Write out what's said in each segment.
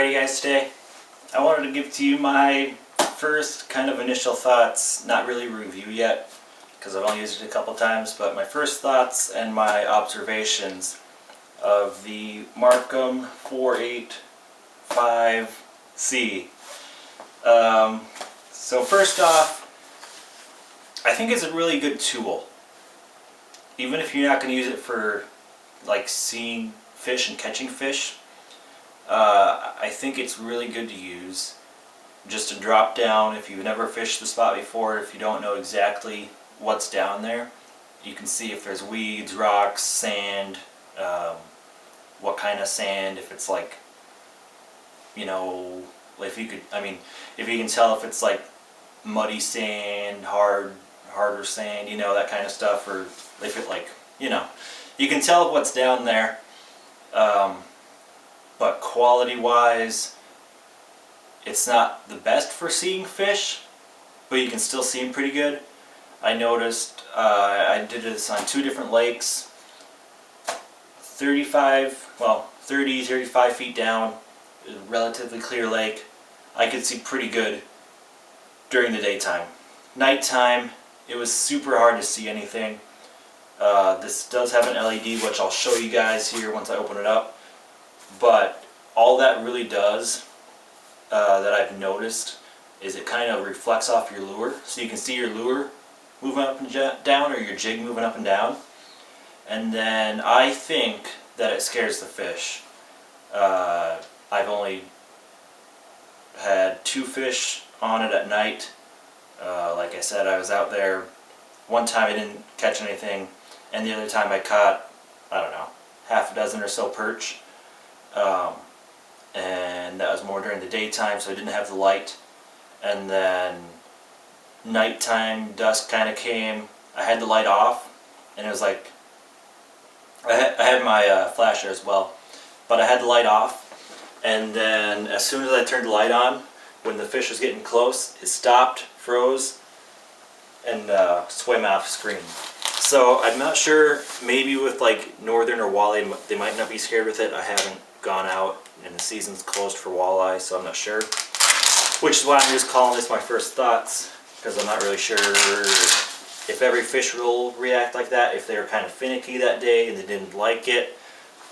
Alrighty guys, today I wanted to give to you my first kind of initial thoughts, not really review yet because I've only used it a couple times, but my first thoughts and my observations of the MarCum 485c. So first off, I think it's a really good tool. Even if you're not going to use it for like seeing fish and catching fish, I think it's really good to use just to drop down. If you've never fished the spot before, if you don't know exactly what's down there, you can see if there's weeds, rocks, sand, what kind of sand, if it's like, you know, if you can tell if it's like muddy sand, harder sand, you know, that kind of stuff, or if it like, you know, you can tell what's down there. But quality wise, it's not the best for seeing fish, but you can still see them pretty good. I noticed, I did this on two different lakes, 30, 35 feet down, a relatively clear lake. I could see pretty good during the daytime. Nighttime, it was super hard to see anything. This does have an LED, which I'll show you guys here once I open it up. But all that really does, that I've noticed, is it kind of reflects off your lure. So you can see your lure moving up and down, or your jig moving up and down. And then I think that it scares the fish. I've only had 2 fish on it at night. Like I said, I was out there. One time I didn't catch anything, and the other time I caught, I don't know, half a dozen or so perch. And that was more during the daytime, so I didn't have the light. And then nighttime, dusk kind of came. I had the light off, and it was like, I had my flasher as well, but I had the light off. And then as soon as I turned the light on, when the fish was getting close, it stopped, froze, and swam off screen. So I'm not sure, maybe with like northern or walleye, they might not be scared with it. I haven't gone out, and the season's closed for walleye, so I'm not sure. Which is why I'm just calling this my first thoughts, because I'm not really sure if every fish will react like that, if they were kind of finicky that day and they didn't like it.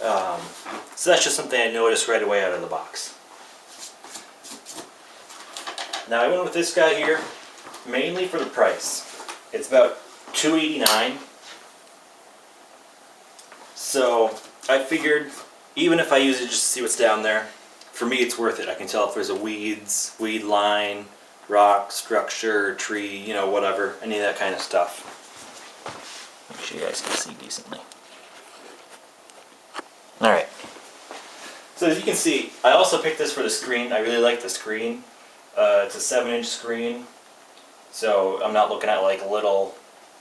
So that's just something I noticed right away out of the box. Now I went with this guy here mainly for the price. It's about $2.89. So I figured, even if I use it just to see what's down there, for me it's worth it. I can tell if there's a weed line, rock, structure, tree, you know, whatever, any of that kind of stuff. Make sure you guys can see decently. Alright. So as you can see, I also picked this for the screen. I really like the screen. It's a 7-inch screen, so I'm not looking at like little,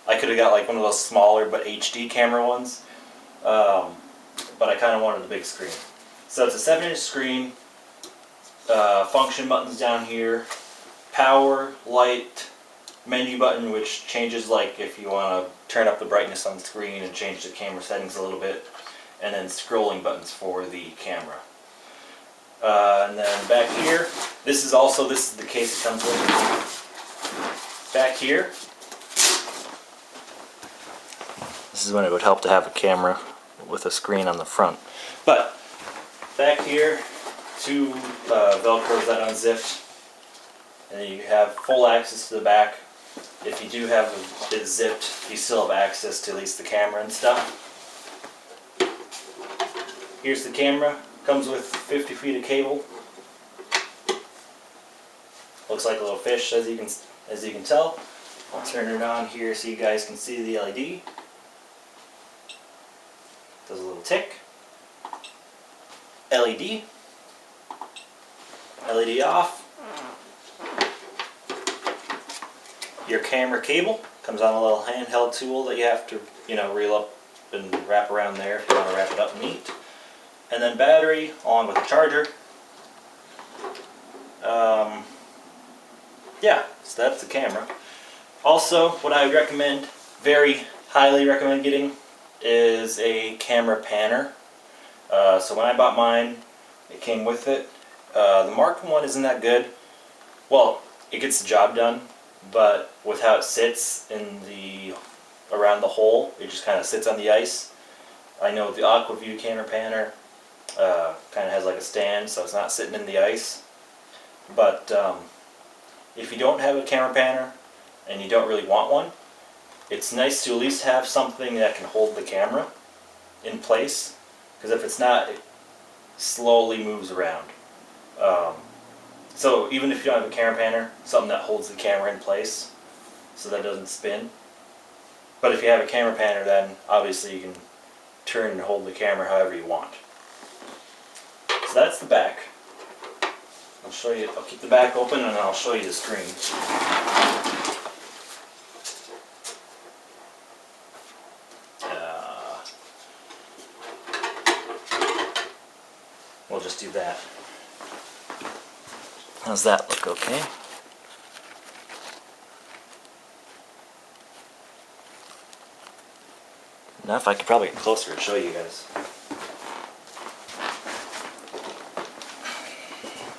I could have got like one of those smaller but HD camera ones. But I kind of wanted the big screen. So it's a 7-inch screen, function buttons down here, power, light, menu button which changes like if you want to turn up the brightness on the screen and change the camera settings a little bit, and then scrolling buttons for the camera. And then back here, this is the case it comes with. Back here, this is when it would help to have a camera with a screen on the front. But back here, 2 Velcros that unzipped, and then you have full access to the back. If you do have it zipped, you still have access to at least the camera and stuff. Here's the camera. Comes with 50 feet of cable. Looks like a little fish, as you can tell. I'll turn it on here so you guys can see the LED. Does a little tick. LED. LED off. Your camera cable comes on a little handheld tool that you have to, you know, reel up and wrap around there if you want to wrap it up neat. And then battery along with the charger. Yeah, so that's the camera. Also, what I would recommend, very highly recommend getting, is a camera panner. So when I bought mine, it came with it, The MarCum one isn't that good. Well, it gets the job done, but with how it sits in the around the hole, it just kind of sits on the ice. I know the AquaView camera panner kind of has like a stand, so it's not sitting in the ice. But if you don't have a camera panner and you don't really want one, it's nice to at least have something that can hold the camera in place, because if it's not, it slowly moves around. So even if you don't have a camera panner, something that holds the camera in place so that it doesn't spin. But if you have a camera panner, then obviously you can turn and hold the camera however you want. So that's the back. I'll show you. I'll keep the back open and I'll show you the screen. We'll just do that. How's that look? Okay. Enough. I could probably get closer to show you guys.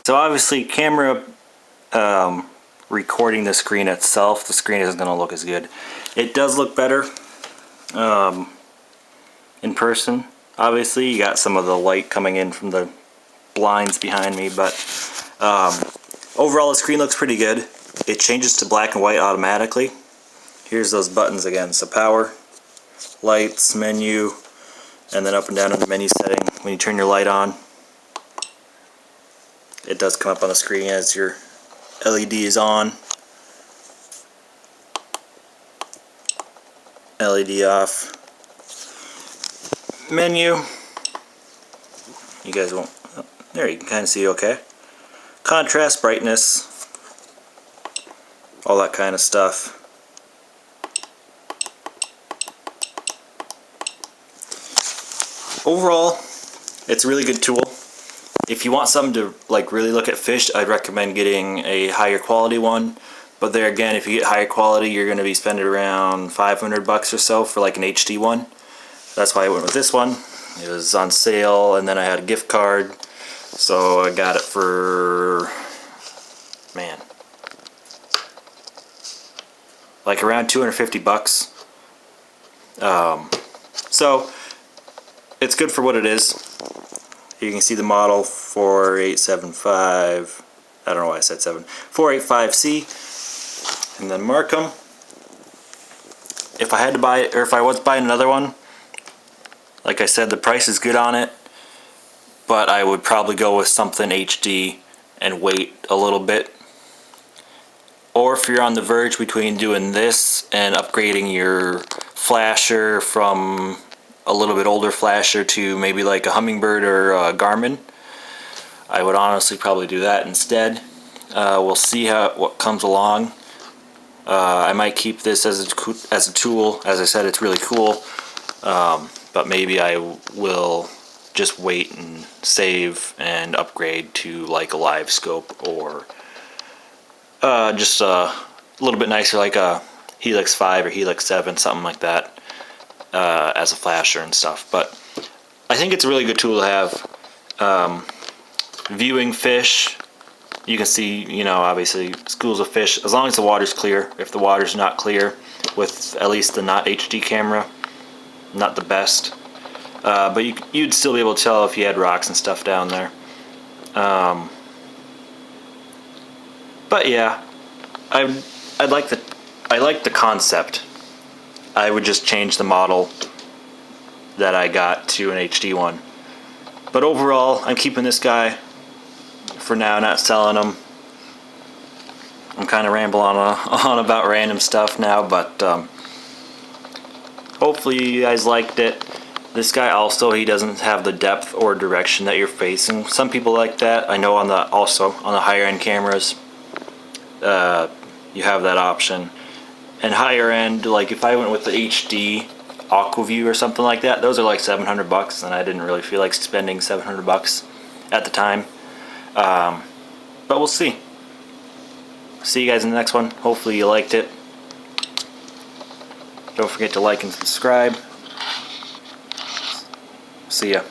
So obviously, camera recording the screen itself, the screen isn't going to look as good. It does look better in person. Obviously, you got some of the light coming in from the blinds behind me, but overall the screen looks pretty good. It changes to black and white automatically. Here's those buttons again. So power, lights, menu, and then up and down on the menu setting. When you turn your light on, it does come up on the screen as your LED is on. LED off. Menu. You guys won't. Oh, there, you can kind of see okay. Contrast, brightness, all that kind of stuff. Overall, it's a really good tool. If you want something to like really look at fish, I'd recommend getting a higher quality one. But there again, if you get higher quality, you're going to be spending around $500 or so for like an HD one. That's why I went with this one. It was on sale, and then I had a gift card, so I got it for, man, like around $250. So it's good for what it is. You can see the model 4875. I don't know why I said 7. 485c, and then MarCum. If I had to buy it, or if I was buying another one, like I said, the price is good on it, but I would probably go with something HD and wait a little bit. Or if you're on the verge between doing this and upgrading your flasher from a little bit older flasher to maybe like a Humminbird or a Garmin, I would honestly probably do that instead. We'll see what comes along. I might keep this as a tool. As I said, it's really cool. But maybe I will just wait and save and upgrade to like a live scope, or just a little bit nicer like a Helix 5 or Helix 7, something like that, as a flasher and stuff. But I think it's a really good tool to have. Viewing fish, you can see, you know, obviously schools of fish, as long as the water's clear. If the water's not clear, with at least the not HD camera, not the best, but you'd still be able to tell if you had rocks and stuff down there. But yeah, I like the concept. I would just change the model that I got to an HD one. But overall, I'm keeping this guy for now, not selling him. I'm kind of rambling on about random stuff now, but hopefully you guys liked it. This guy also, he doesn't have the depth or direction that you're facing. Some people like that. I know also on the higher end cameras, you have that option. And higher end, like if I went with the HD AquaView or something like that, those are like $700, and I didn't really feel like spending $700 at the time. But we'll see. See you guys in the next one. Hopefully you liked it. Don't forget to like and subscribe. See ya.